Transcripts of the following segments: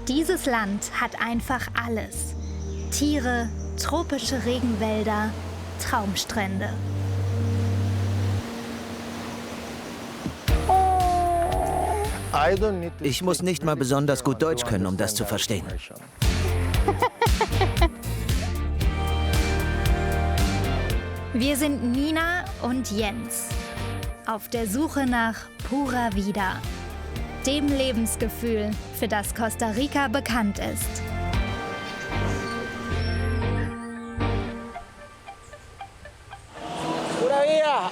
Dieses Land hat einfach alles. Tiere, tropische Regenwälder, Traumstrände. Ich muss nicht mal besonders gut Deutsch können, um das zu verstehen. Wir sind Nina und Jens. Auf der Suche nach Pura Vida. Dem Lebensgefühl, für das Costa Rica bekannt ist. Pura Vida!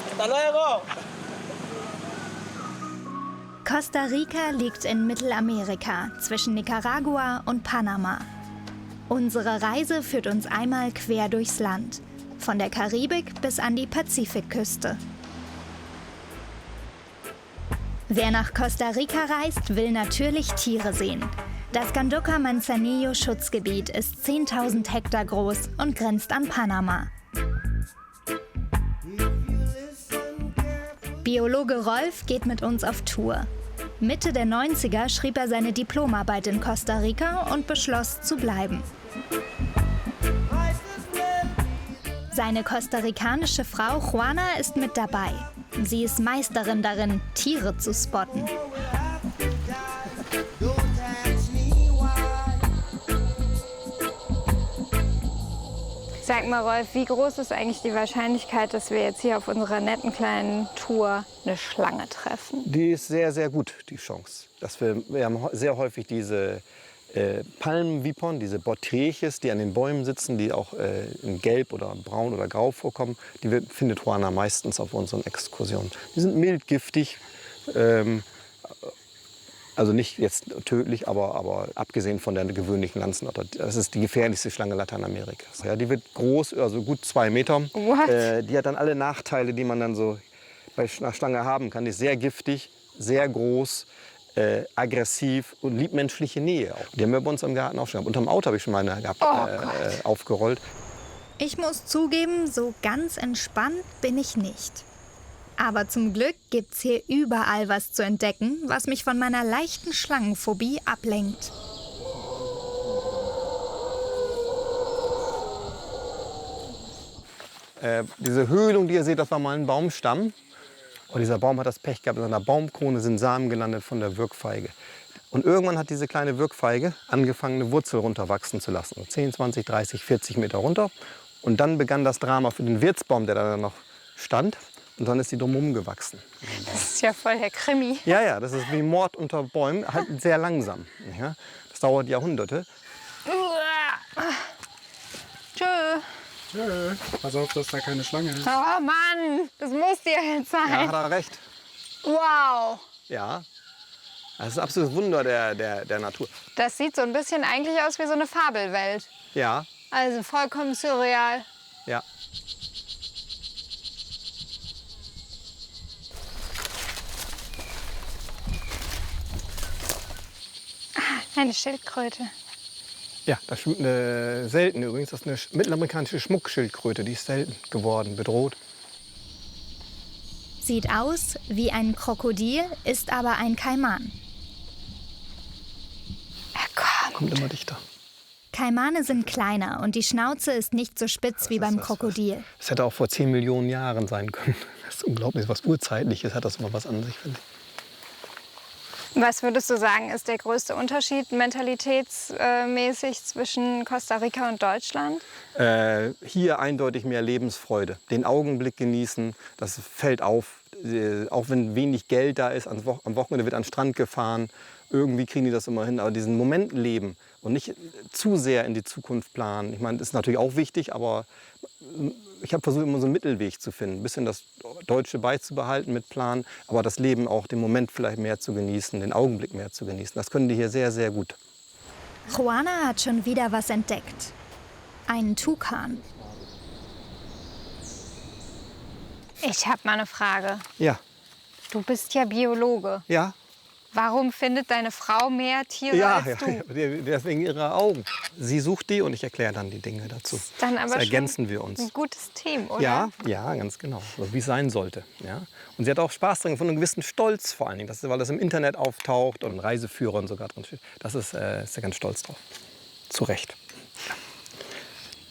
Hasta luego! Costa Rica liegt in Mittelamerika zwischen Nicaragua und Panama. Unsere Reise führt uns einmal quer durchs Land, von der Karibik bis an die Pazifikküste. Wer nach Costa Rica reist, will natürlich Tiere sehen. Das Gandoca Manzanillo Schutzgebiet ist 10.000 Hektar groß und grenzt an Panama. Biologe Rolf geht mit uns auf Tour. Mitte der 90er schrieb er seine Diplomarbeit in Costa Rica und beschloss zu bleiben. Seine kostarikanische Frau Juana ist mit dabei. Sie ist Meisterin darin, Tiere zu spotten. Sag mal, Rolf, wie groß ist eigentlich die Wahrscheinlichkeit, dass wir jetzt hier auf unserer netten kleinen Tour eine Schlange treffen? Die ist sehr, sehr gut, die Chance. Wir haben sehr häufig diese Palmenvipern, diese Botrytis, die an den Bäumen sitzen, die auch in Gelb oder Braun oder Grau vorkommen. Die findet Juana meistens auf unseren Exkursionen. Die sind mild giftig, also nicht jetzt tödlich, aber abgesehen von der gewöhnlichen Lanzenotter. Das ist die gefährlichste Schlange Lateinamerikas. Ja, die wird groß, also gut 2 Meter. Die hat dann alle Nachteile, die man dann so bei einer Schlange haben kann. Die ist sehr giftig, sehr groß. Aggressiv und liebt menschliche Nähe. Die haben wir bei uns im Garten auch schon gehabt. Unterm Auto habe ich schon mal eine gehabt, aufgerollt. Ich muss zugeben, so ganz entspannt bin ich nicht. Aber zum Glück gibt's hier überall was zu entdecken, was mich von meiner leichten Schlangenphobie ablenkt. Diese Höhlung, die ihr seht, das war mal ein Baumstamm. Und dieser Baum hat das Pech gehabt, in seiner Baumkrone sind Samen gelandet von der Wirkfeige. Und irgendwann hat diese kleine Wirkfeige angefangen, eine Wurzel runterwachsen zu lassen. So 10, 20, 30, 40 Meter runter. Und dann begann das Drama für den Wirtsbaum, der da noch stand. Und dann ist sie drumherum gewachsen. Das ist ja voll der Krimi. Ja, das ist wie Mord unter Bäumen, halt sehr langsam. Ja, das dauert Jahrhunderte. Tschö. Nö, pass auf, dass da keine Schlange ist. Oh Mann, das muss dir jetzt sein. Ja, hat er recht. Wow. Ja, das ist ein absolutes Wunder der Natur. Das sieht so ein bisschen eigentlich aus wie so eine Fabelwelt. Ja, Also vollkommen surreal. ja. Eine Schildkröte. Ja, das ist selten übrigens. Das ist eine mittelamerikanische Schmuckschildkröte. Die ist selten geworden, bedroht. Sieht aus wie ein Krokodil, ist aber ein Kaiman. Er Kommt immer dichter. Kaimane sind kleiner und die Schnauze ist nicht so spitz wie beim Krokodil. Das hätte auch vor 10 Millionen Jahren sein können. Das ist unglaublich. Was Urzeitliches hat das immer was an sich, finde ich. Was würdest du sagen, ist der größte Unterschied mentalitätsmäßig zwischen Costa Rica und Deutschland? Hier eindeutig mehr Lebensfreude. Den Augenblick genießen, das fällt auf. Auch wenn wenig Geld da ist, am Wochenende wird an den Strand gefahren. Irgendwie kriegen die das immer hin. Aber diesen Moment leben und nicht zu sehr in die Zukunft planen. Ich meine, das ist natürlich auch wichtig, aber ich habe versucht, immer so einen Mittelweg zu finden. Ein bisschen das Deutsche beizubehalten mit Plan, aber das Leben auch, den Moment vielleicht mehr zu genießen, den Augenblick mehr zu genießen. Das können die hier sehr, sehr gut. Juana hat schon wieder was entdeckt. Einen Tukan. Ich habe mal eine Frage. Ja, Du bist ja Biologe. ja. Warum findet deine Frau mehr Tiere als du? Deswegen ihre Augen. Sie sucht die und ich erkläre dann die Dinge dazu. Dann aber das ergänzen wir uns. Ein gutes Team, oder? Ja, ganz genau. So, wie es sein sollte. Ja. Und sie hat auch Spaß dran, von einem gewissen Stolz vor allen Dingen. Das ist, weil das im Internet auftaucht und Reiseführern sogar drin steht. Das ist sie ganz stolz drauf. Zu Recht.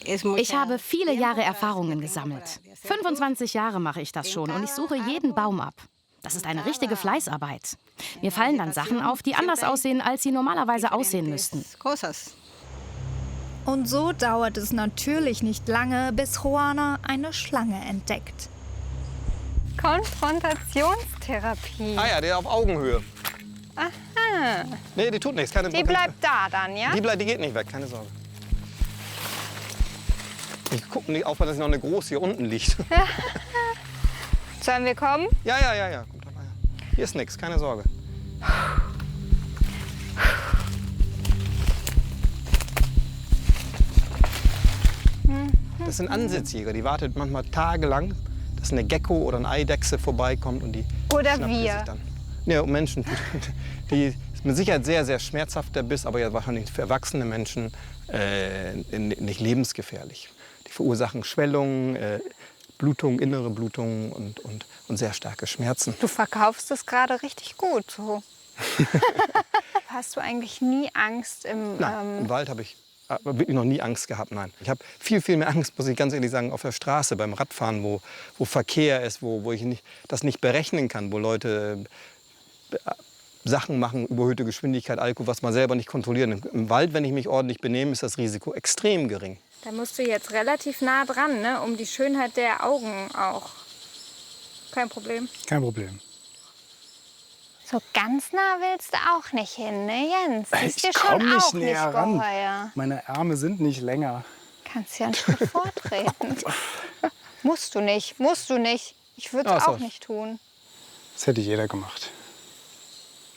Ich habe viele Jahre Erfahrungen gesammelt. 25 Jahre mache ich das schon und ich suche jeden Baum ab. Das ist eine richtige Fleißarbeit. Mir fallen dann Sachen auf, die anders aussehen, als sie normalerweise aussehen müssten. Und so dauert es natürlich nicht lange, bis Juana eine Schlange entdeckt. Konfrontationstherapie. Ah ja, der auf Augenhöhe. Aha. Nee, die tut nichts. Die bleibt da dann, ja? Die geht nicht weg, keine Sorge. Ich gucke nicht auf, dass noch eine große hier unten liegt. Sollen wir kommen? Ja. Kommt dabei. Hier ist nichts, keine Sorge. Das sind Ansitzjäger, die wartet manchmal tagelang, dass eine Gecko oder eine Eidechse vorbeikommt und die oder schnappt wir. Sich dann. Ja, Menschen. Die ist mit Sicherheit sehr, sehr schmerzhaft, der Biss, aber ja wahrscheinlich für erwachsene Menschen nicht lebensgefährlich. Die verursachen Schwellungen, Blutung, innere Blutung und sehr starke Schmerzen. Du verkaufst es gerade richtig gut. So. Hast du eigentlich nie Angst im... Nein, im Wald habe ich wirklich noch nie Angst gehabt, nein. Ich habe viel, viel mehr Angst, muss ich ganz ehrlich sagen, auf der Straße, beim Radfahren, wo Verkehr ist, wo ich das nicht berechnen kann, wo Leute Sachen machen, überhöhte Geschwindigkeit, Alkohol, was man selber nicht kontrollieren kann. Im Wald, wenn ich mich ordentlich benehme, ist das Risiko extrem gering. Da musst du jetzt relativ nah dran, ne? Um die Schönheit der Augen auch. Kein Problem. Kein Problem. So ganz nah willst du auch nicht hin, ne Jens? Ist dir Ich komm schon nicht auch näher nicht ran. geheuer. Meine Arme sind nicht länger. Kannst ja einen Schritt vortreten. Musst du nicht. Ich würde es Ach so. auch nicht tun. Das hätte jeder gemacht.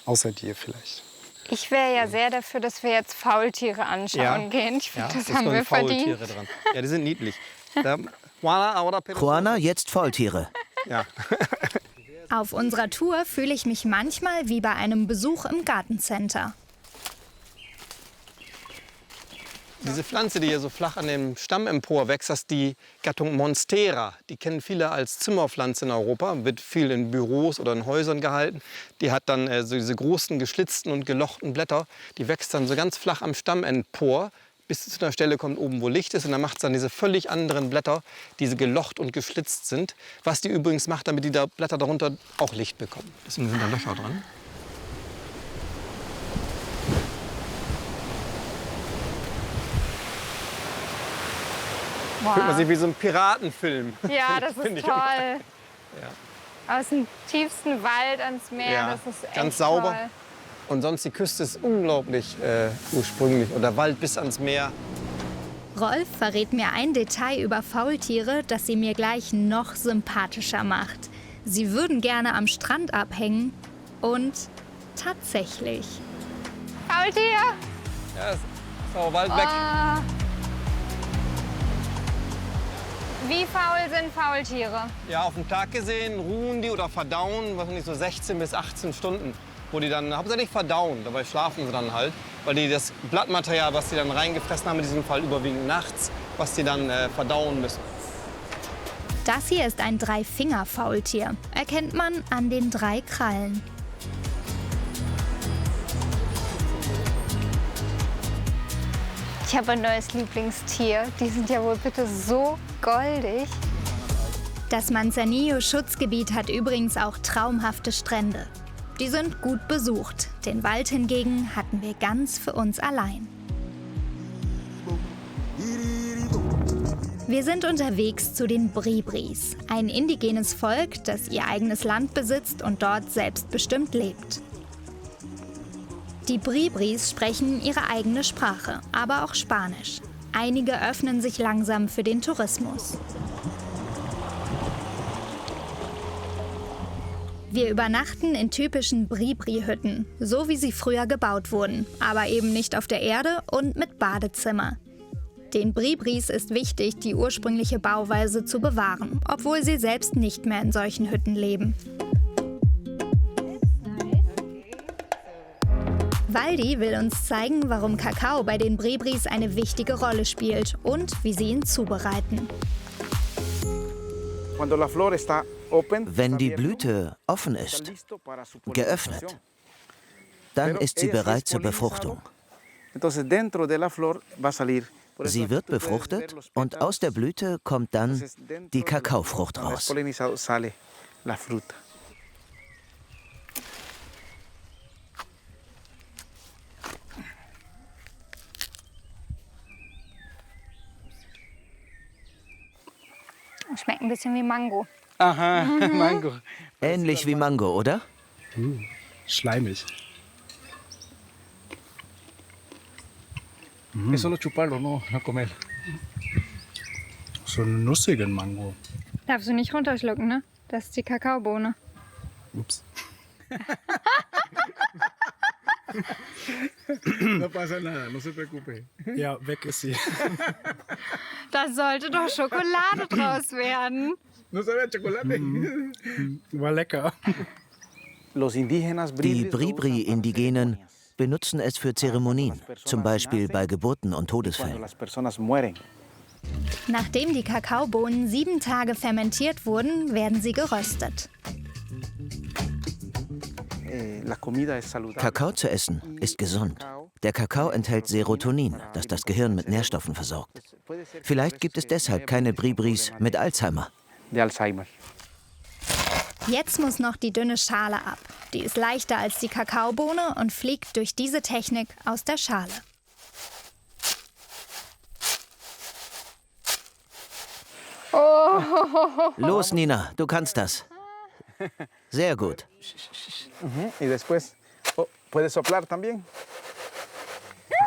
Außer dir vielleicht. Ich wäre ja sehr dafür, dass wir jetzt Faultiere anschauen gehen. Ich finde, das haben wir verdient. Dran. Ja, die sind niedlich. Juana, jetzt Faultiere. Ja. Auf unserer Tour fühle ich mich manchmal wie bei einem Besuch im Gartencenter. Diese Pflanze, die hier so flach an dem Stamm emporwächst, das ist die Gattung Monstera. Die kennen viele als Zimmerpflanze in Europa, wird viel in Büros oder in Häusern gehalten. Die hat dann so diese großen geschlitzten und gelochten Blätter. Die wächst dann so ganz flach am Stamm empor, bis zu einer Stelle kommt oben, wo Licht ist. Und dann macht es dann diese völlig anderen Blätter, die so gelocht und geschlitzt sind. Was die übrigens macht, damit die Blätter darunter auch Licht bekommen. Deswegen sind da Löcher dran. Wow. Fühlt man sich wie so ein Piratenfilm. Ja, das ist toll. Ja. Aus dem tiefsten Wald ans Meer, Ja, das ist echt ganz sauber. toll. Und sonst die Küste ist unglaublich ursprünglich. Und der Wald bis ans Meer. Rolf verrät mir ein Detail über Faultiere, das sie mir gleich noch sympathischer macht. Sie würden gerne am Strand abhängen und tatsächlich. Faultier! Ja, ist sauer Wald weg. Wie faul sind Faultiere? Ja, auf den Tag gesehen ruhen die oder verdauen, wahrscheinlich so 16 bis 18 Stunden. Wo die dann hauptsächlich verdauen, dabei schlafen sie dann halt. Weil die das Blattmaterial, was die dann reingefressen haben, in diesem Fall überwiegend nachts, was die dann verdauen müssen. Das hier ist ein Dreifinger-Faultier. Erkennt man an den 3 Krallen. Ich habe ein neues Lieblingstier. Die sind ja wohl bitte so goldig. Das Manzanillo-Schutzgebiet hat übrigens auch traumhafte Strände. Die sind gut besucht. Den Wald hingegen hatten wir ganz für uns allein. Wir sind unterwegs zu den Bribris, ein indigenes Volk, das ihr eigenes Land besitzt und dort selbstbestimmt lebt. Die Bribris sprechen ihre eigene Sprache, aber auch Spanisch. Einige öffnen sich langsam für den Tourismus. Wir übernachten in typischen Bribri-Hütten, so wie sie früher gebaut wurden, aber eben nicht auf der Erde und mit Badezimmer. Den Bribris ist wichtig, die ursprüngliche Bauweise zu bewahren, obwohl sie selbst nicht mehr in solchen Hütten leben. Waldi will uns zeigen, warum Kakao bei den Bribris eine wichtige Rolle spielt und wie sie ihn zubereiten. Wenn die Blüte offen ist, geöffnet, dann ist sie bereit zur Befruchtung. Sie wird befruchtet und aus der Blüte kommt dann die Kakaofrucht raus. Schmeckt ein bisschen wie Mango. Aha, Mango. Ähnlich wie Mango, oder? Schleimig. Es solo chuparlo, no comer. So einen nussigen Mango. Darfst du nicht runterschlucken, ne? Das ist die Kakaobohne. Ups. No pasa nada, no se preocupe. Ja, weg ist sie. Da sollte doch Schokolade draus werden. No sabe a chocolate. War lecker. Die Bribri-Indigenen benutzen es für Zeremonien, zum Beispiel bei Geburten und Todesfällen. Nachdem die Kakaobohnen 7 Tage fermentiert wurden, werden sie geröstet. Kakao zu essen ist gesund. Der Kakao enthält Serotonin, das das Gehirn mit Nährstoffen versorgt. Vielleicht gibt es deshalb keine Bribris mit Alzheimer. Jetzt muss noch die dünne Schale ab. Die ist leichter als die Kakaobohne und fliegt durch diese Technik aus der Schale. Los, Nina, du kannst das. Sehr gut. Y después, ¿puedes soplar también?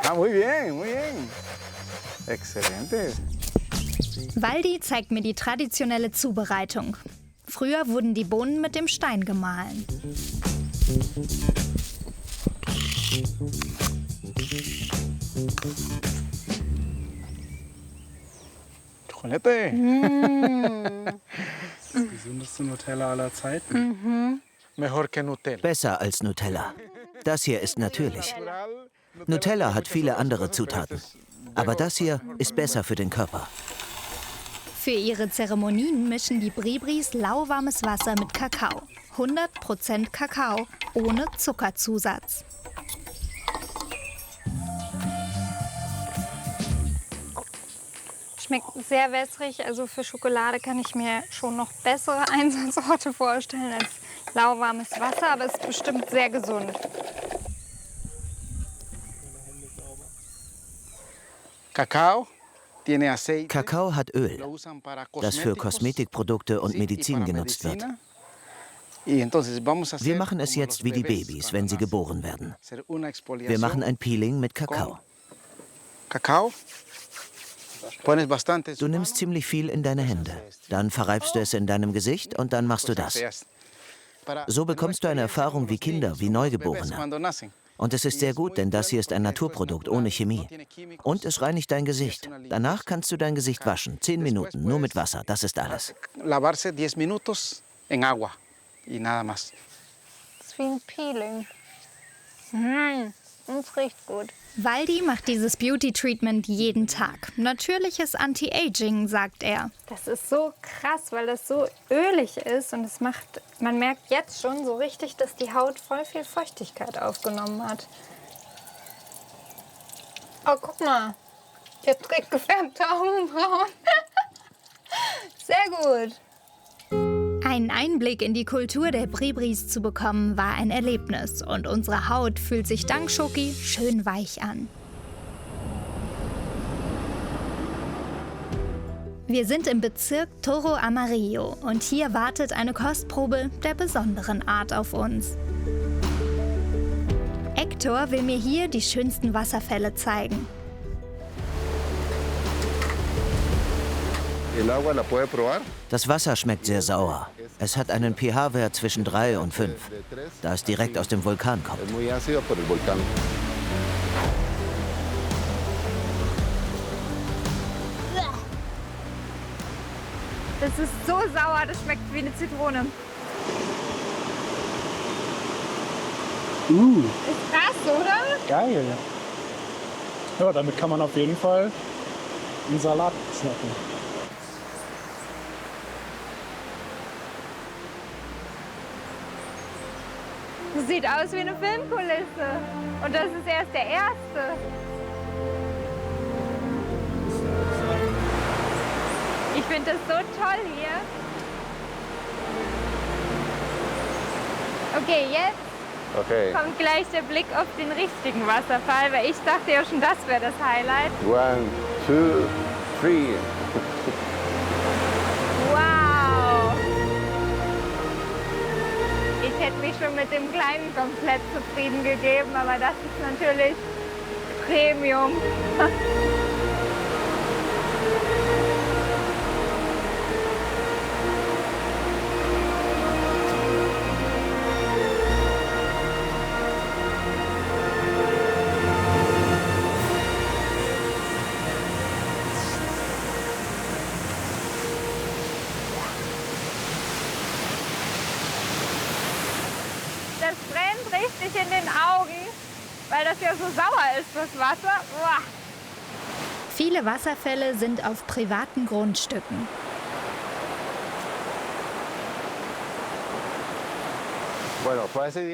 Ah, muy bien, muy bien. Excelente. Waldi zeigt mir die traditionelle Zubereitung. Früher wurden die Bohnen mit dem Stein gemahlen. Chocolate. Das gesündeste Nutella aller Zeiten. Mejor que Nutella. Besser als Nutella. Das hier ist natürlich. Nutella hat viele andere Zutaten. Aber das hier ist besser für den Körper. Für ihre Zeremonien mischen die Bribris lauwarmes Wasser mit Kakao. 100% Kakao, ohne Zuckerzusatz. Schmeckt sehr wässrig, also für Schokolade kann ich mir schon noch bessere Einsatzorte vorstellen als lauwarmes Wasser, aber es ist bestimmt sehr gesund. Kakao hat Öl, das für Kosmetikprodukte und Medizin genutzt wird. Wir machen es jetzt wie die Babys, wenn sie geboren werden. Wir machen ein Peeling mit Kakao. Du nimmst ziemlich viel in deine Hände. Dann verreibst du es in deinem Gesicht und dann machst du das. So bekommst du eine Erfahrung wie Kinder, wie Neugeborene. Und es ist sehr gut, denn das hier ist ein Naturprodukt ohne Chemie. Und es reinigt dein Gesicht. Danach kannst du dein Gesicht waschen. 10 Minuten, nur mit Wasser. Das ist alles. Lavarse 10 minutos en agua y nada más. Das ist wie ein Peeling. Das riecht gut. Waldi macht dieses Beauty-Treatment jeden Tag. Natürliches Anti-Aging, sagt er. Das ist so krass, weil das so ölig ist und es macht, man merkt jetzt schon so richtig, dass die Haut voll viel Feuchtigkeit aufgenommen hat. Oh, guck mal, der trägt gefärbte Augenbrauen. Sehr gut. Einen Einblick in die Kultur der Bribris zu bekommen, war ein Erlebnis. Und unsere Haut fühlt sich dank Schoki schön weich an. Wir sind im Bezirk Toro Amarillo und hier wartet eine Kostprobe der besonderen Art auf uns. Hector will mir hier die schönsten Wasserfälle zeigen. Das Wasser schmeckt sehr sauer. Es hat einen pH-Wert zwischen 3 und 5, da es direkt aus dem Vulkan kommt. Das ist so sauer, das schmeckt wie eine Zitrone. Ist das oder? Geil. Ja, damit kann man auf jeden Fall einen Salat snacken. Das sieht aus wie eine Filmkulisse. Und das ist erst der erste. Ich finde das so toll hier. Okay, jetzt kommt gleich der Blick auf den richtigen Wasserfall, weil ich dachte ja schon, das wäre das Highlight. 1, 2, 3. Wow! Ich hätte mich schon mit dem Kleinen komplett zufrieden gegeben, aber das ist natürlich Premium. Das brennt richtig in den Augen, weil das ja so sauer ist, das Wasser. Uah. Viele Wasserfälle sind auf privaten Grundstücken.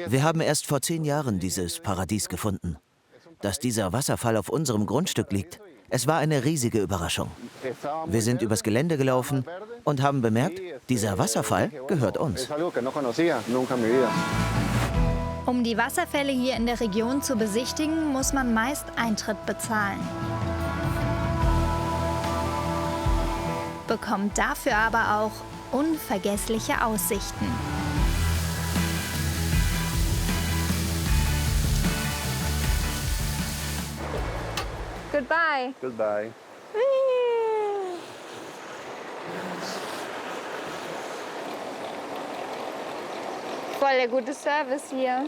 Wir haben erst vor 10 Jahren dieses Paradies gefunden. Dass dieser Wasserfall auf unserem Grundstück liegt, es war eine riesige Überraschung. Wir sind übers Gelände gelaufen und haben bemerkt, dieser Wasserfall gehört uns. Um die Wasserfälle hier in der Region zu besichtigen, muss man meist Eintritt bezahlen. Bekommt dafür aber auch unvergessliche Aussichten. Goodbye. Goodbye. Voll der gute Service hier.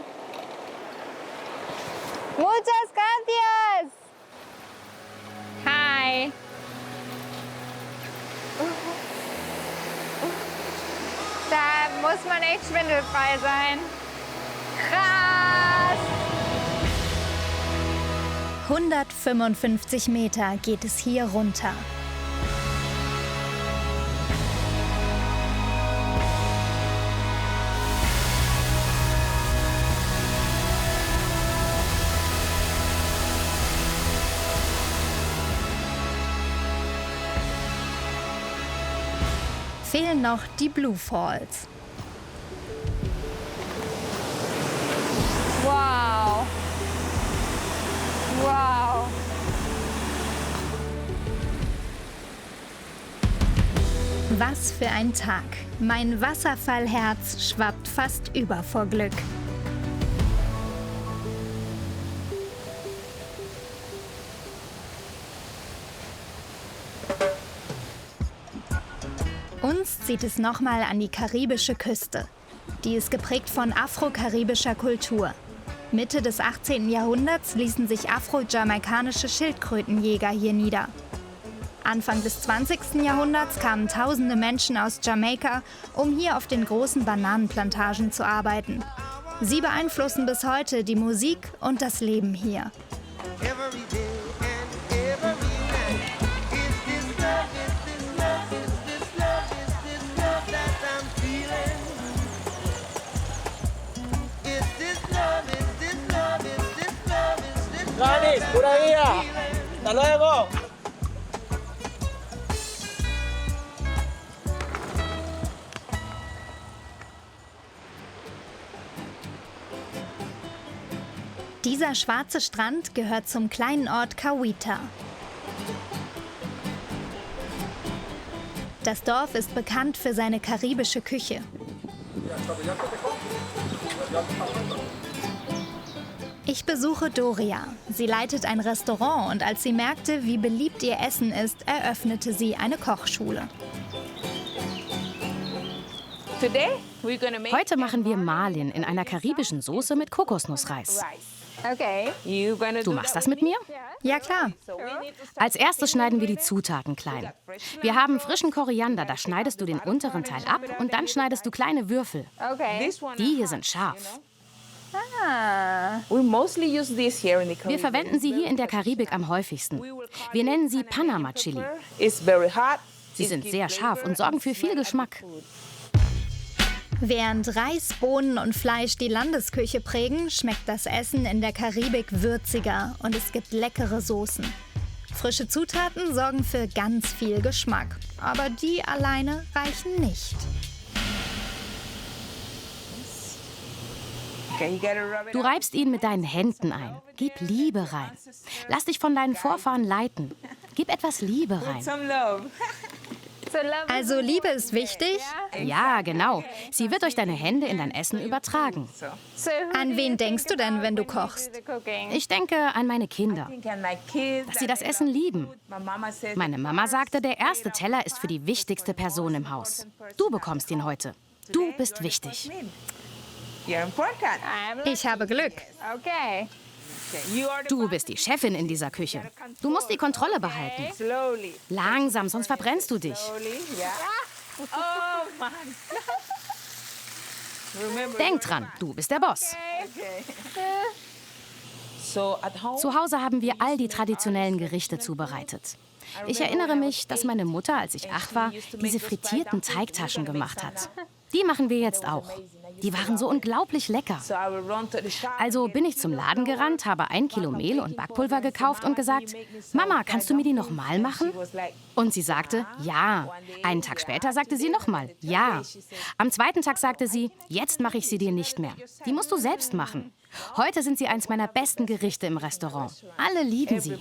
Muchas gracias. Hi. Da muss man echt schwindelfrei sein. Krass. 155 Meter geht es hier runter. Fehlen noch die Blue Falls. Wow. Wow. Was für ein Tag. Mein Wasserfallherz schwappt fast über vor Glück. Uns zieht es nochmal an die karibische Küste. Die ist geprägt von afro-karibischer Kultur. Mitte des 18. Jahrhunderts ließen sich afro-jamaikanische Schildkrötenjäger hier nieder. Anfang des 20. Jahrhunderts kamen tausende Menschen aus Jamaika, um hier auf den großen Bananenplantagen zu arbeiten. Sie beeinflussen bis heute die Musik und das Leben hier. Granis, pura vida. Hasta luego. Dieser schwarze Strand gehört zum kleinen Ort Cauita. Das Dorf ist bekannt für seine karibische Küche. Ich besuche Doria. Sie leitet ein Restaurant und als sie merkte, wie beliebt ihr Essen ist, eröffnete sie eine Kochschule. Heute machen wir Malin in einer karibischen Soße mit Kokosnussreis. Okay. Du machst das mit mir? Ja, klar. Als erstes schneiden wir die Zutaten klein. Wir haben frischen Koriander, da schneidest du den unteren Teil ab und dann schneidest du kleine Würfel. Okay. Die hier sind scharf. Wir verwenden sie hier in der Karibik am häufigsten. Wir nennen sie Panama-Chili. Sie sind sehr scharf und sorgen für viel Geschmack. Während Reis, Bohnen und Fleisch die Landesküche prägen, schmeckt das Essen in der Karibik würziger und es gibt leckere Soßen. Frische Zutaten sorgen für ganz viel Geschmack, aber die alleine reichen nicht. Du reibst ihn mit deinen Händen ein. Gib Liebe rein. Lass dich von deinen Vorfahren leiten. Gib etwas Liebe rein. Also Liebe ist wichtig? Ja, genau. Sie wird durch deine Hände in dein Essen übertragen. An wen denkst du denn, wenn du kochst? Ich denke an meine Kinder, dass sie das Essen lieben. Meine Mama sagte, der erste Teller ist für die wichtigste Person im Haus. Du bekommst ihn heute. Du bist wichtig. Ich habe Glück. Du bist die Chefin in dieser Küche. Du musst die Kontrolle behalten. Langsam, sonst verbrennst du dich. Denk dran, du bist der Boss. Zu Hause haben wir all die traditionellen Gerichte zubereitet. Ich erinnere mich, dass meine Mutter, als ich 8 war, diese frittierten Teigtaschen gemacht hat. Die machen wir jetzt auch. Die waren so unglaublich lecker. Also bin ich zum Laden gerannt, habe 1 Kilo Mehl und Backpulver gekauft und gesagt, Mama, kannst du mir die nochmal machen? Und sie sagte, ja. Einen Tag später sagte sie nochmal, ja. Am 2. Tag sagte sie, jetzt mache ich sie dir nicht mehr. Die musst du selbst machen. Heute sind sie eins meiner besten Gerichte im Restaurant. Alle lieben sie.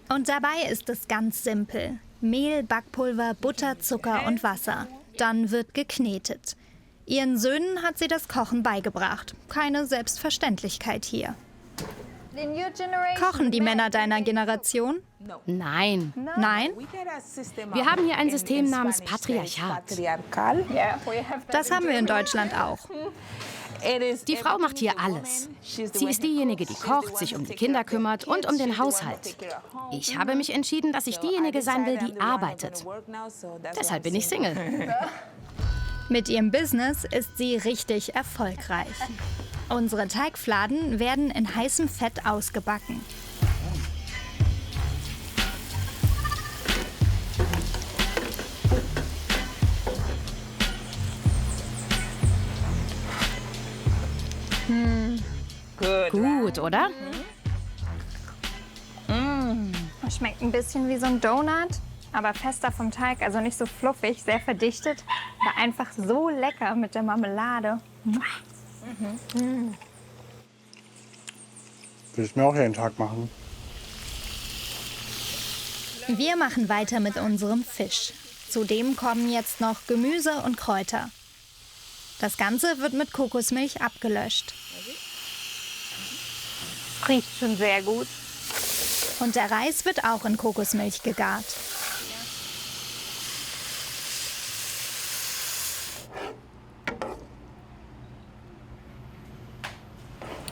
Und dabei ist es ganz simpel. Mehl, Backpulver, Butter, Zucker und Wasser. Dann wird geknetet. Ihren Söhnen hat sie das Kochen beigebracht. Keine Selbstverständlichkeit hier. Kochen die Männer deiner Generation? Nein. Nein? Wir haben hier ein System namens Patriarchat. Das haben wir in Deutschland auch. Die Frau macht hier alles. Sie ist diejenige, die kocht, sich um die Kinder kümmert und um den Haushalt. Ich habe mich entschieden, dass ich diejenige sein will, die arbeitet. Deshalb bin ich Single. Mit ihrem Business ist sie richtig erfolgreich. Unsere Teigfladen werden in heißem Fett ausgebacken. Gut, oder? Schmeckt ein bisschen wie so ein Donut, aber fester vom Teig, also nicht so fluffig, sehr verdichtet, aber einfach so lecker mit der Marmelade. Würde ich mir auch jeden Tag machen. Wir machen weiter mit unserem Fisch. Zudem kommen jetzt noch Gemüse und Kräuter. Das Ganze wird mit Kokosmilch abgelöscht. Riecht schon sehr gut. Und der Reis wird auch in Kokosmilch gegart.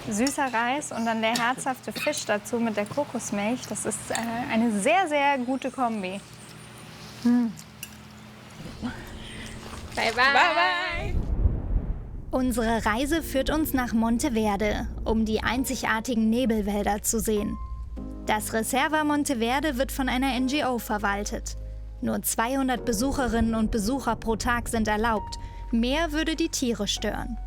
Süßer Reis und dann der herzhafte Fisch dazu mit der Kokosmilch. Das ist eine sehr, sehr gute Kombi. Bye, bye. Bye, bye. Unsere Reise führt uns nach Monteverde, um die einzigartigen Nebelwälder zu sehen. Das Reserva Monteverde wird von einer NGO verwaltet. Nur 200 Besucherinnen und Besucher pro Tag sind erlaubt. Mehr würde die Tiere stören.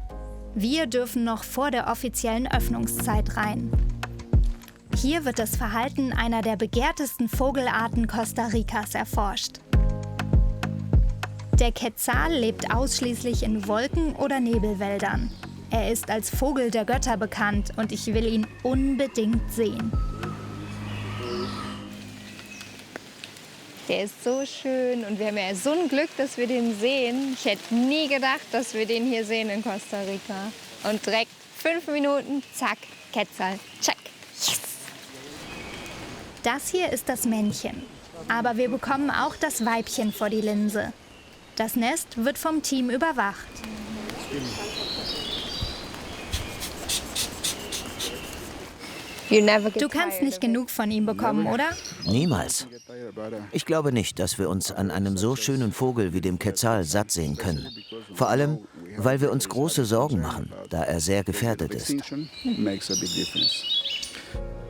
Wir dürfen noch vor der offiziellen Öffnungszeit rein. Hier wird das Verhalten einer der begehrtesten Vogelarten Costa Ricas erforscht. Der Quetzal lebt ausschließlich in Wolken- oder Nebelwäldern. Er ist als Vogel der Götter bekannt und ich will ihn unbedingt sehen. Der ist so schön und wir haben ja so ein Glück, dass wir den sehen. Ich hätte nie gedacht, dass wir den hier sehen in Costa Rica. Und direkt 5 Minuten, zack, Quetzal, check. Yes. Das hier ist das Männchen. Aber wir bekommen auch das Weibchen vor die Linse. Das Nest wird vom Team überwacht. Du kannst nicht genug von ihm bekommen, oder? Niemals. Ich glaube nicht, dass wir uns an einem so schönen Vogel wie dem Quetzal satt sehen können. Vor allem, Weil wir uns große Sorgen machen, da er sehr gefährdet ist.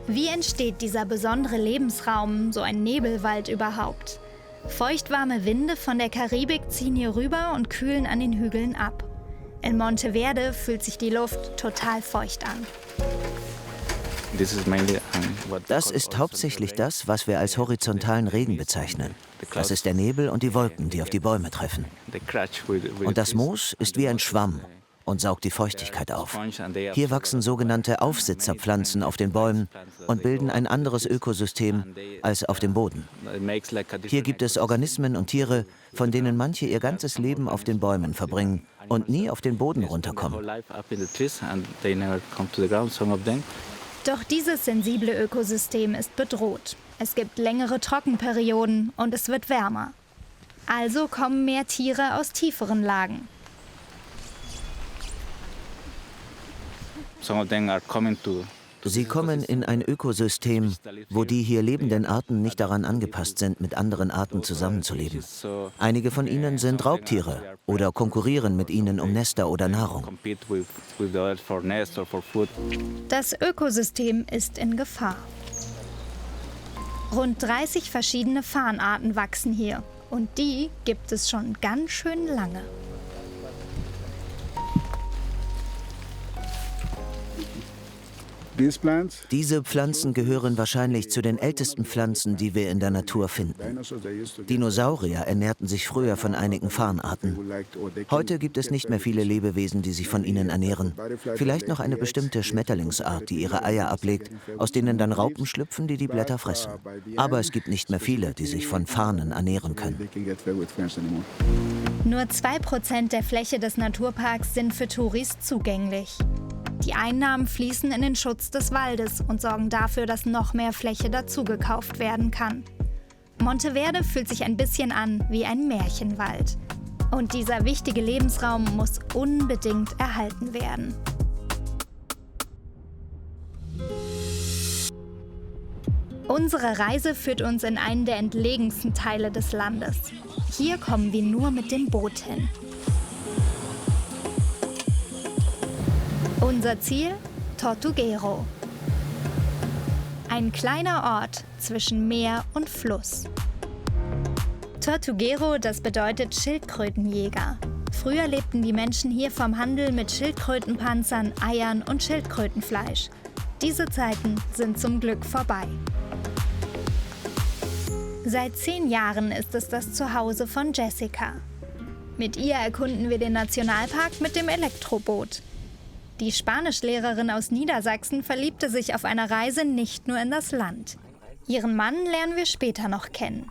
Wie entsteht dieser besondere Lebensraum, so ein Nebelwald überhaupt? Feuchtwarme Winde von der Karibik ziehen hier rüber und kühlen an den Hügeln ab. In Monteverde fühlt sich die Luft total feucht an. Das ist hauptsächlich das, was wir als horizontalen Regen bezeichnen. Das ist der Nebel und die Wolken, die auf die Bäume treffen. Und das Moos ist wie ein Schwamm und saugt die Feuchtigkeit auf. Hier wachsen sogenannte Aufsitzerpflanzen auf den Bäumen und bilden ein anderes Ökosystem als auf dem Boden. Hier gibt es Organismen und Tiere, von denen manche ihr ganzes Leben auf den Bäumen verbringen und nie auf den Boden runterkommen. Doch dieses sensible Ökosystem ist bedroht. Es gibt längere Trockenperioden und es wird wärmer. Also kommen mehr Tiere aus tieferen Lagen. Sie kommen in ein Ökosystem, wo die hier lebenden Arten nicht daran angepasst sind, mit anderen Arten zusammenzuleben. Einige von ihnen sind Raubtiere oder konkurrieren mit ihnen um Nester oder Nahrung. Das Ökosystem ist in Gefahr. Rund 30 verschiedene Farnarten wachsen hier. Und die gibt es schon ganz schön lange. Diese Pflanzen gehören wahrscheinlich zu den ältesten Pflanzen, die wir in der Natur finden. Dinosaurier ernährten sich früher von einigen Farnarten. Heute gibt es nicht mehr viele Lebewesen, die sich von ihnen ernähren. Vielleicht noch eine bestimmte Schmetterlingsart, die ihre Eier ablegt, aus denen dann Raupen schlüpfen, die die Blätter fressen. Aber es gibt nicht mehr viele, die sich von Farnen ernähren können. Nur 2% der Fläche des Naturparks sind für Touris zugänglich. Die Einnahmen fließen in den Schutz des Waldes und sorgen dafür, dass noch mehr Fläche dazugekauft werden kann. Monteverde fühlt sich ein bisschen an wie ein Märchenwald. Und dieser wichtige Lebensraum muss unbedingt erhalten werden. Unsere Reise führt uns in einen der entlegensten Teile des Landes. Hier kommen wir nur mit dem Boot hin. Unser Ziel? Tortuguero. Ein kleiner Ort zwischen Meer und Fluss. Tortuguero, das bedeutet Schildkrötenjäger. Früher lebten die Menschen hier vom Handel mit Schildkrötenpanzern, Eiern und Schildkrötenfleisch. Diese Zeiten sind zum Glück vorbei. Seit 10 Jahren ist es das Zuhause von Jessica. Mit ihr erkunden wir den Nationalpark mit dem Elektroboot. Die Spanischlehrerin aus Niedersachsen verliebte sich auf einer Reise nicht nur in das Land. Ihren Mann lernen wir später noch kennen.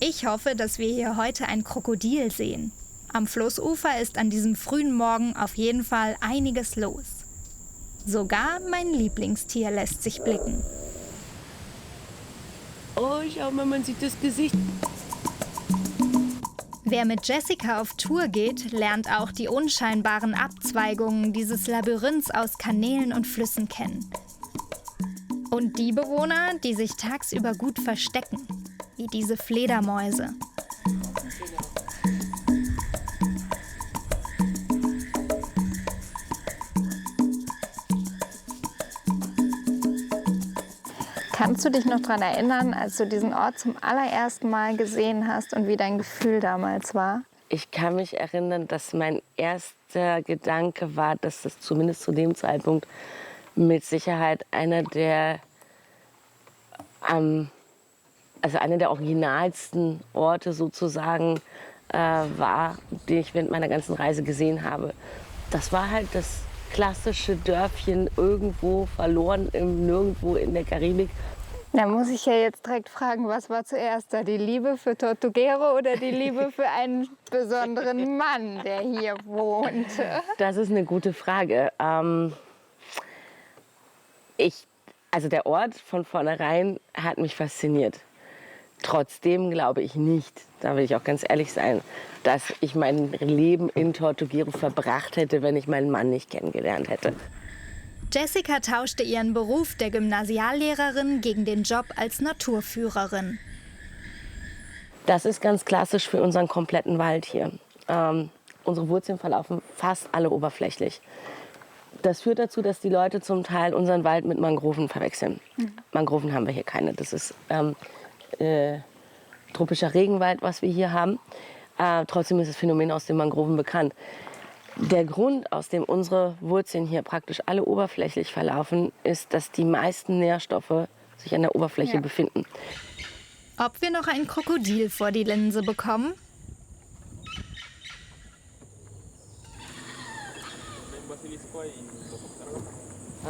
Ich hoffe, dass wir hier heute ein Krokodil sehen. Am Flussufer ist an diesem frühen Morgen auf jeden Fall einiges los. Sogar mein Lieblingstier lässt sich blicken. Oh, schau mal, man sieht das Gesicht. Wer mit Jessica auf Tour geht, lernt auch die unscheinbaren Abzweigungen dieses Labyrinths aus Kanälen und Flüssen kennen. Und die Bewohner, die sich tagsüber gut verstecken, wie diese Fledermäuse. Kannst du dich noch daran erinnern, als du diesen Ort zum allerersten Mal gesehen hast und wie dein Gefühl damals war? Ich kann mich erinnern, dass mein erster Gedanke war, dass es zumindest zu dem Zeitpunkt mit Sicherheit einer der originalsten Orte sozusagen war, die ich während meiner ganzen Reise gesehen habe. Das war halt das klassische Dörfchen irgendwo verloren im Nirgendwo in der Karibik. Da muss ich ja jetzt direkt fragen, was war zuerst da? Die Liebe für Tortuguero oder die Liebe für einen besonderen Mann, der hier wohnte? Das ist eine gute Frage. Der Ort von vornherein hat mich fasziniert. Trotzdem glaube ich nicht, da will ich auch ganz ehrlich sein, dass ich mein Leben in Tortuguero verbracht hätte, wenn ich meinen Mann nicht kennengelernt hätte. Jessica tauschte ihren Beruf der Gymnasiallehrerin gegen den Job als Naturführerin. Das ist ganz klassisch für unseren kompletten Wald hier. Unsere Wurzeln verlaufen fast alle oberflächlich. Das führt dazu, dass die Leute zum Teil unseren Wald mit Mangroven verwechseln. Mangroven haben wir hier keine. Das ist tropischer Regenwald, was wir hier haben. Trotzdem ist das Phänomen aus den Mangroven bekannt. Der Grund, aus dem unsere Wurzeln hier praktisch alle oberflächlich verlaufen, ist, dass die meisten Nährstoffe sich an der Oberfläche befinden. Ob wir noch ein Krokodil vor die Linse bekommen?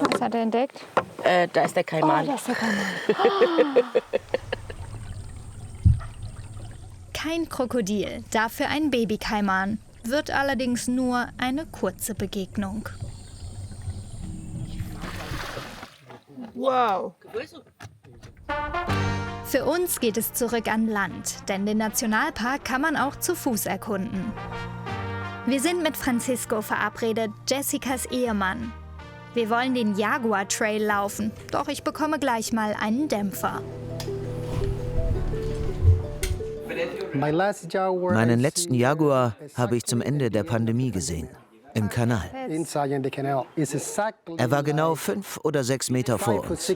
Was hat er entdeckt? Da ist der Kaiman. Oh, da ist der Kaiman. Kein Krokodil, dafür ein Babykaiman. Wird allerdings nur eine kurze Begegnung. Wow. Für uns geht es zurück an Land, denn den Nationalpark kann man auch zu Fuß erkunden. Wir sind mit Francisco verabredet, Jessicas Ehemann. Wir wollen den Jaguar Trail laufen, doch ich bekomme gleich mal einen Dämpfer. Meinen letzten Jaguar habe ich zum Ende der Pandemie gesehen, im Kanal. Er war genau 5 oder 6 Meter vor uns.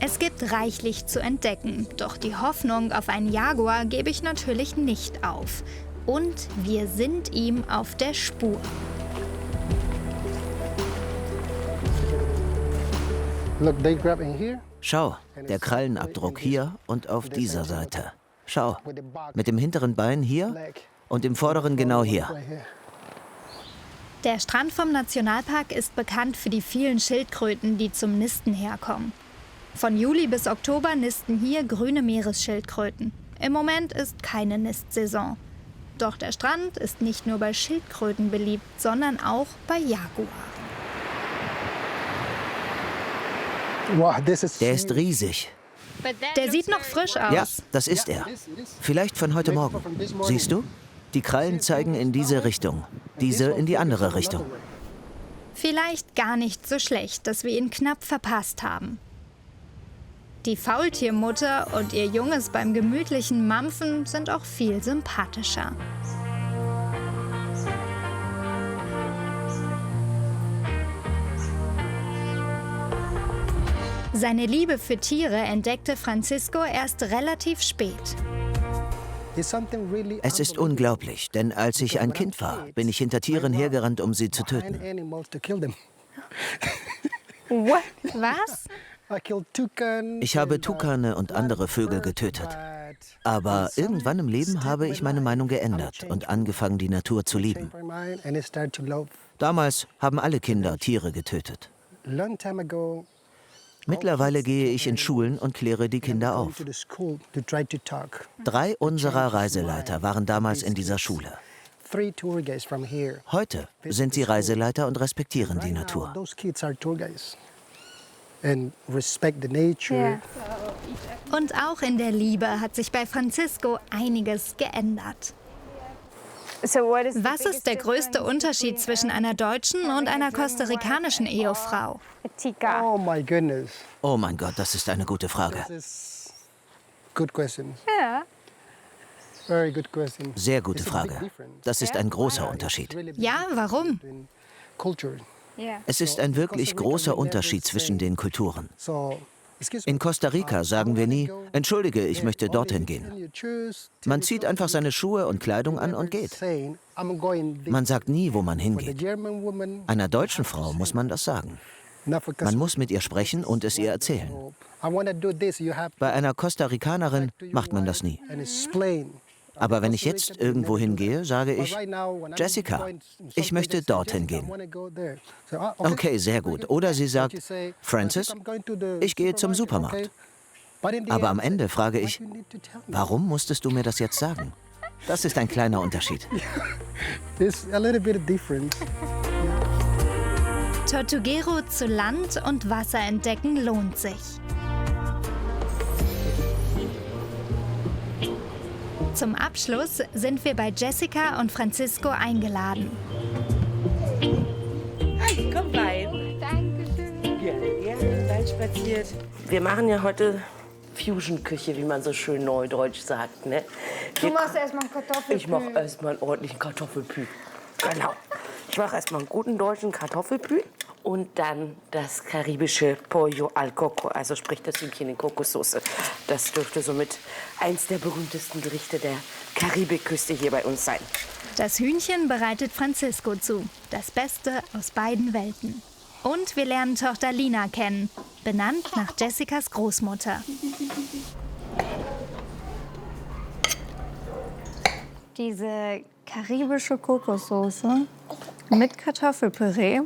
Es gibt reichlich zu entdecken, doch die Hoffnung auf einen Jaguar gebe ich natürlich nicht auf. Und wir sind ihm auf der Spur. Schau, der Krallenabdruck hier und auf dieser Seite. Schau, mit dem hinteren Bein hier und dem vorderen genau hier. Der Strand vom Nationalpark ist bekannt für die vielen Schildkröten, die zum Nisten herkommen. Von Juli bis Oktober nisten hier grüne Meeresschildkröten. Im Moment ist keine Nistsaison. Doch der Strand ist nicht nur bei Schildkröten beliebt, sondern auch bei Jaguaren. Der ist riesig. Der sieht noch frisch aus. Ja, das ist er. Vielleicht von heute Morgen. Siehst du? Die Krallen zeigen in diese Richtung, diese in die andere Richtung. Vielleicht gar nicht so schlecht, dass wir ihn knapp verpasst haben. Die Faultiermutter und ihr Junges beim gemütlichen Mampfen sind auch viel sympathischer. Seine Liebe für Tiere entdeckte Francisco erst relativ spät. Es ist unglaublich, denn als ich ein Kind war, bin ich hinter Tieren hergerannt, um sie zu töten. Was? Ich habe Tukane und andere Vögel getötet. Aber irgendwann im Leben habe ich meine Meinung geändert und angefangen, die Natur zu lieben. Damals haben alle Kinder Tiere getötet. Mittlerweile gehe ich in Schulen und kläre die Kinder auf. 3 unserer Reiseleiter waren damals in dieser Schule. Heute sind sie Reiseleiter und respektieren die Natur. Und auch in der Liebe hat sich bei Francisco einiges geändert. Was ist der größte Unterschied zwischen einer deutschen und einer kostarikanischen Ehefrau? Oh mein Gott, das ist eine gute Frage. Sehr gute Frage. Das ist ein großer Unterschied. Ja, warum? Es ist ein wirklich großer Unterschied zwischen den Kulturen. In Costa Rica sagen wir nie, entschuldige, ich möchte dorthin gehen. Man zieht einfach seine Schuhe und Kleidung an und geht. Man sagt nie, wo man hingeht. Einer deutschen Frau muss man das sagen. Man muss mit ihr sprechen und es ihr erzählen. Bei einer Costa Ricanerin macht man das nie. Aber wenn ich jetzt irgendwo hingehe, sage ich, Jessica, ich möchte dorthin gehen. Okay, sehr gut. Oder sie sagt, Francis, ich gehe zum Supermarkt. Aber am Ende frage ich, warum musstest du mir das jetzt sagen? Das ist ein kleiner Unterschied. Tortuguero zu Land und Wasser entdecken lohnt sich. Zum Abschluss sind wir bei Jessica und Francisco eingeladen. Hey, komm rein. Dankeschön. Gerne, rein spaziert. Wir machen ja heute Fusion-Küche, wie man so schön neudeutsch sagt. Ne? Du machst erstmal einen Kartoffelpü. Ich mache erstmal einen ordentlichen Kartoffelpü. Genau. Ich mache erstmal einen guten deutschen Kartoffelpü und dann das karibische Pollo al Coco, also sprich das Hühnchen in Kokossoße. Das dürfte somit eins der berühmtesten Gerichte der Karibikküste hier bei uns sein. Das Hühnchen bereitet Francisco zu. Das Beste aus beiden Welten. Und wir lernen Tochter Lina kennen, benannt nach Jessicas Großmutter. Diese karibische Kokossoße mit Kartoffelpüree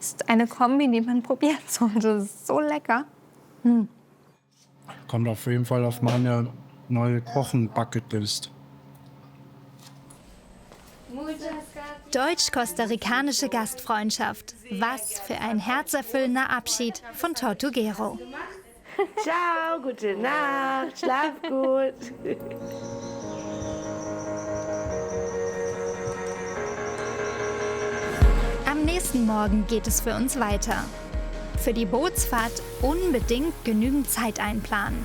ist eine Kombi, die man probieren sollte. Das ist so lecker. Kommt auf jeden Fall auf meine neue Kochen-Bucketlist. Deutsch-kostarikanische Gastfreundschaft. Was für ein herzerfüllender Abschied von Tortuguero. Ciao, gute Nacht, schlaf gut. Am nächsten Morgen geht es für uns weiter. Für die Bootsfahrt unbedingt genügend Zeit einplanen.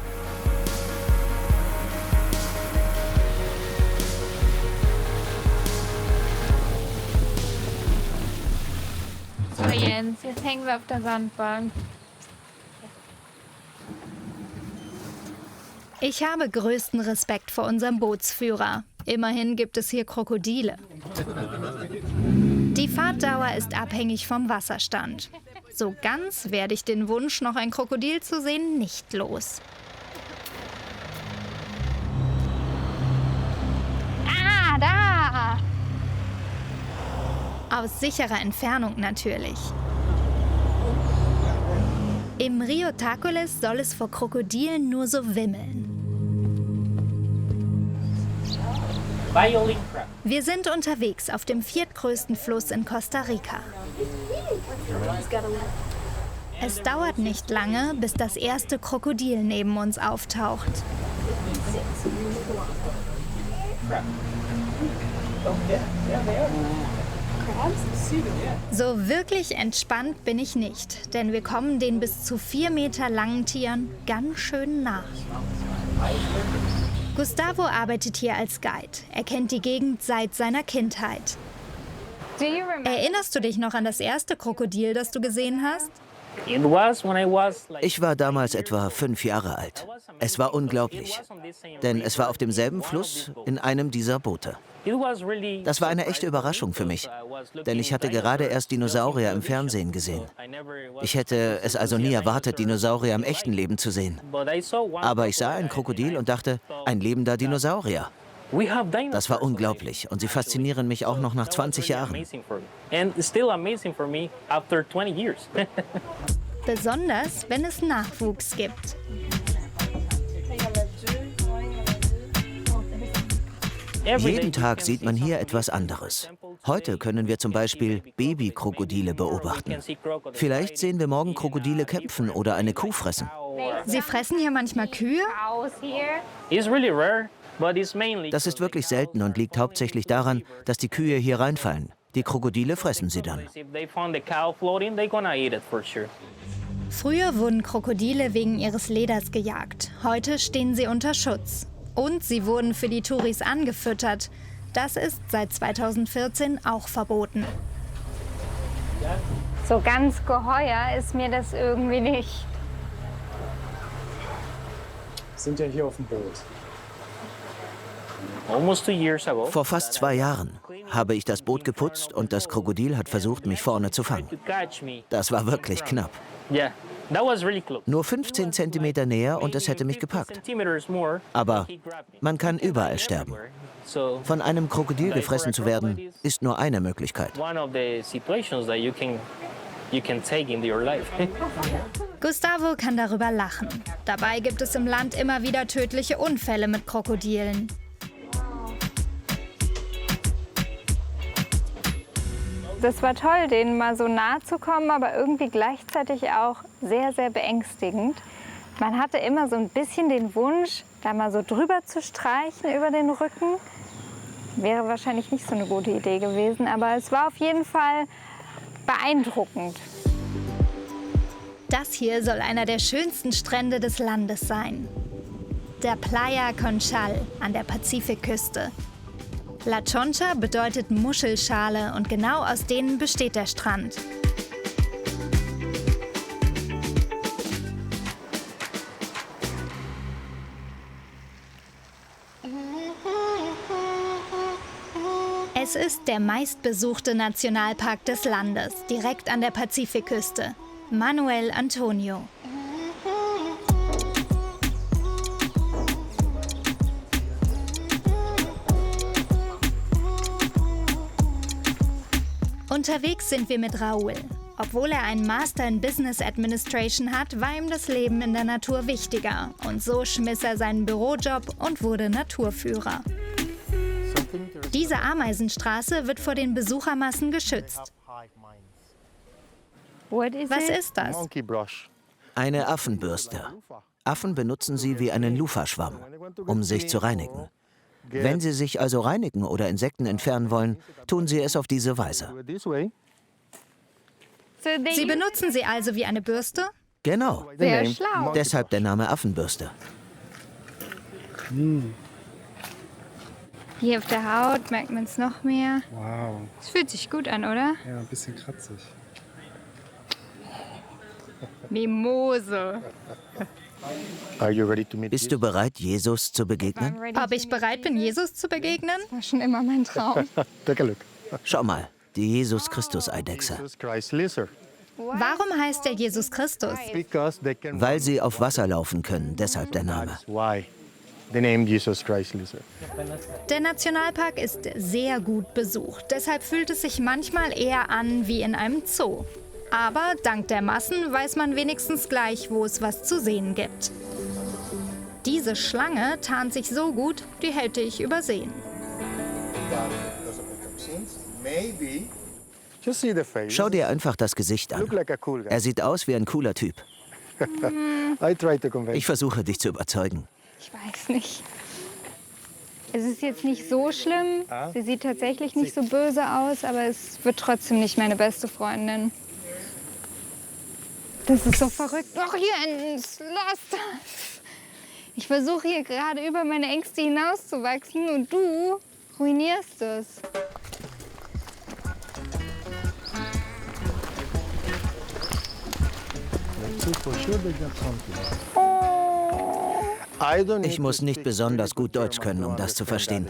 So Jens, jetzt hängen wir auf der Sandbank. Ich habe größten Respekt vor unserem Bootsführer. Immerhin gibt es hier Krokodile. Die Fahrtdauer ist abhängig vom Wasserstand. So ganz werde ich den Wunsch, noch ein Krokodil zu sehen, nicht los. Ah, da! Aus sicherer Entfernung natürlich. Im Rio Tácoles soll es vor Krokodilen nur so wimmeln. Wir sind unterwegs auf dem viertgrößten Fluss in Costa Rica. Es dauert nicht lange, bis das erste Krokodil neben uns auftaucht. So wirklich entspannt bin ich nicht, denn wir kommen den bis zu 4 Meter langen Tieren ganz schön nach. Gustavo arbeitet hier als Guide. Er kennt die Gegend seit seiner Kindheit. Erinnerst du dich noch an das erste Krokodil, das du gesehen hast? Ich war damals etwa 5 Jahre alt. Es war unglaublich, denn es war auf demselben Fluss in einem dieser Boote. Das war eine echte Überraschung für mich, denn ich hatte gerade erst Dinosaurier im Fernsehen gesehen. Ich hätte es also nie erwartet, Dinosaurier im echten Leben zu sehen. Aber ich sah ein Krokodil und dachte, ein lebender Dinosaurier. Das war unglaublich und sie faszinieren mich auch noch nach 20 Jahren. Besonders, wenn es Nachwuchs gibt. Jeden Tag sieht man hier etwas anderes. Heute können wir zum Beispiel Babykrokodile beobachten. Vielleicht sehen wir morgen Krokodile kämpfen oder eine Kuh fressen. Sie fressen hier manchmal Kühe? Das ist wirklich selten und liegt hauptsächlich daran, dass die Kühe hier reinfallen. Die Krokodile fressen sie dann. Früher wurden Krokodile wegen ihres Leders gejagt. Heute stehen sie unter Schutz. Und sie wurden für die Touris angefüttert. Das ist seit 2014 auch verboten. So ganz geheuer ist mir das irgendwie nicht. Wir sind ja hier auf dem Boot. Vor fast 2 Jahren habe ich das Boot geputzt und das Krokodil hat versucht, mich vorne zu fangen. Das war wirklich knapp. Nur 15 Zentimeter näher und es hätte mich gepackt. Aber man kann überall sterben. Von einem Krokodil gefressen zu werden, ist nur eine Möglichkeit. Gustavo kann darüber lachen. Dabei gibt es im Land immer wieder tödliche Unfälle mit Krokodilen. Das war toll, denen mal so nahe zu kommen, aber irgendwie gleichzeitig auch sehr, sehr beängstigend. Man hatte immer so ein bisschen den Wunsch, da mal so drüber zu streichen über den Rücken. Wäre wahrscheinlich nicht so eine gute Idee gewesen, aber es war auf jeden Fall beeindruckend. Das hier soll einer der schönsten Strände des Landes sein. der Playa Conchal an der Pazifikküste. La Choncha bedeutet Muschelschale und genau aus denen besteht der Strand. Es ist der meistbesuchte Nationalpark des Landes, direkt an der Pazifikküste. Manuel Antonio. Unterwegs sind wir mit Raúl. Obwohl er einen Master in Business Administration hat, war ihm das Leben in der Natur wichtiger. Und so schmiss er seinen Bürojob und wurde Naturführer. Diese Ameisenstraße wird vor den Besuchermassen geschützt. Was ist das? Eine Affenbürste. Affen benutzen sie wie einen Loofah-Schwamm, um sich zu reinigen. Wenn sie sich also reinigen oder Insekten entfernen wollen, tun sie es auf diese Weise. Sie benutzen sie also wie eine Bürste? Genau. Sehr schlau. Deshalb der Name Affenbürste. Hier auf der Haut merkt man es noch mehr. Wow. Es fühlt sich gut an, oder? Ja, ein bisschen kratzig. Mimose. Bist du bereit, Jesus zu begegnen? Ob ich bereit bin, Jesus zu begegnen? Das war schon immer mein Traum. Schau mal, die Jesus-Christus-Eidechse. Warum heißt er Jesus Christus? Weil sie auf Wasser laufen können, deshalb der Name. Der Nationalpark ist sehr gut besucht, deshalb fühlt es sich manchmal eher an wie in einem Zoo. Aber dank der Massen weiß man wenigstens gleich, wo es was zu sehen gibt. Diese Schlange tarnt sich so gut, die hätte ich übersehen. Schau dir einfach das Gesicht an. Er sieht aus wie ein cooler Typ. Ich versuche, dich zu überzeugen. Ich weiß nicht. Es ist jetzt nicht so schlimm. Sie sieht tatsächlich nicht so böse aus, aber es wird trotzdem nicht meine beste Freundin. Das ist so verrückt. Doch, hier ein Schloss. Ich versuche hier gerade über meine Ängste hinauszuwachsen und du ruinierst es. Ich muss nicht besonders gut Deutsch können, um das zu verstehen.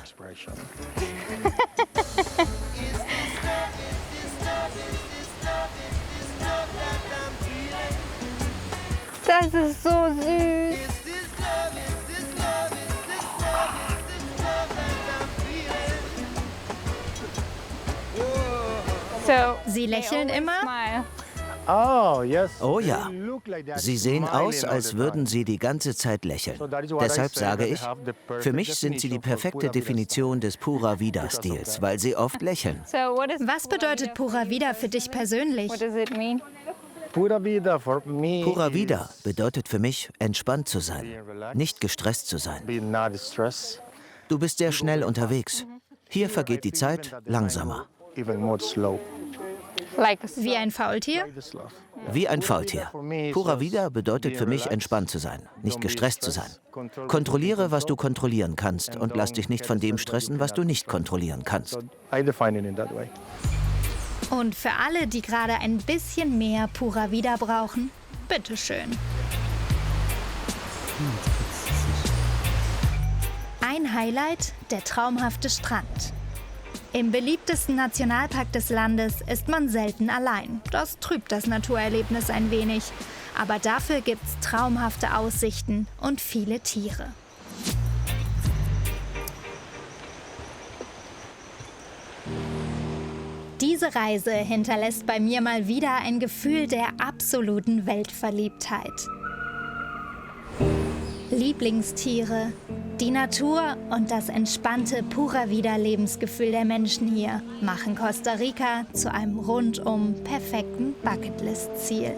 Das ist so süß. Sie lächeln immer? Oh ja. Sie sehen aus, als würden sie die ganze Zeit lächeln. Deshalb sage ich, für mich sind sie die perfekte Definition des Pura Vida-Stils, weil sie oft lächeln. Was bedeutet Pura Vida für dich persönlich? Pura Vida bedeutet für mich, entspannt zu sein, nicht gestresst zu sein. Du bist sehr schnell unterwegs. Hier vergeht die Zeit langsamer. Wie ein Faultier? Wie ein Faultier. Pura Vida bedeutet für mich, entspannt zu sein, nicht gestresst zu sein. Kontrolliere, was du kontrollieren kannst und lass dich nicht von dem stressen, was du nicht kontrollieren kannst. Und für alle, die gerade ein bisschen mehr Pura Vida brauchen, bitteschön. Ein Highlight, der traumhafte Strand. Im beliebtesten Nationalpark des Landes ist man selten allein. Das trübt das Naturerlebnis ein wenig. Aber dafür gibt's traumhafte Aussichten und viele Tiere. Diese Reise hinterlässt bei mir mal wieder ein Gefühl der absoluten Weltverliebtheit. Lieblingstiere, die Natur und das entspannte Pura Vida-Lebensgefühl der Menschen hier machen Costa Rica zu einem rundum perfekten Bucketlist-Ziel.